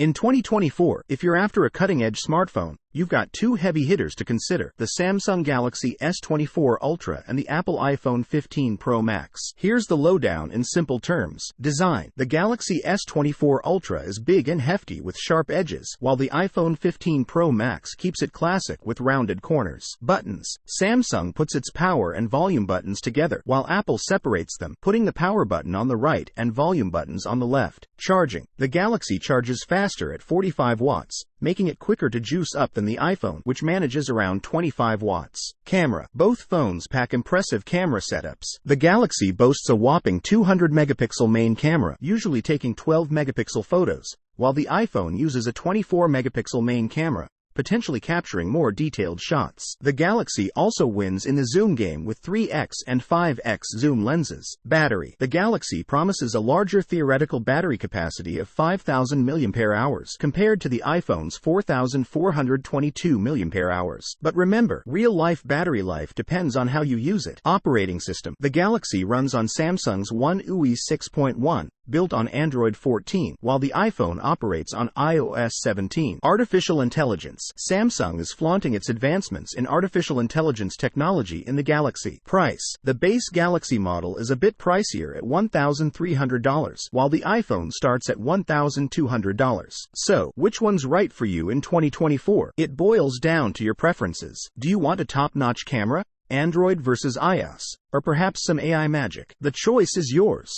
In 2024, if you're after a cutting-edge smartphone, you've got two heavy hitters to consider: the Samsung Galaxy S24 Ultra and the Apple iPhone 15 Pro Max. Here's the lowdown in simple terms. Design: the Galaxy S24 Ultra is big and hefty with sharp edges, while the iPhone 15 Pro Max keeps it classic with rounded corners. Buttons: Samsung puts its power and volume buttons together, while Apple separates them, putting the power button on the right and volume buttons on the left. Charging: the Galaxy charges faster at 45 watts, making it quicker to juice up than the iPhone, which manages around 25 watts. Camera: both phones pack impressive camera setups. The Galaxy boasts a whopping 200-megapixel main camera, usually taking 12-megapixel photos, while the iPhone uses a 24-megapixel main camera, potentially capturing more detailed shots. The Galaxy also wins in the zoom game with 3x and 5x zoom lenses. Battery: the Galaxy promises a larger theoretical battery capacity of 5,000 mAh compared to the iPhone's 4,422 mAh. But remember, real-life battery life depends on how you use it. Operating system: the Galaxy runs on Samsung's One UI 6.1, built on Android 14, while the iPhone operates on iOS 17. Artificial intelligence: Samsung is flaunting its advancements in artificial intelligence technology in the Galaxy. Price: the base Galaxy model is a bit pricier at $1,300, while the iPhone starts at $1,200. So, which one's right for you in 2024? It boils down to your preferences. Do you want a top-notch camera, Android versus iOS, or perhaps some AI magic? The choice is yours.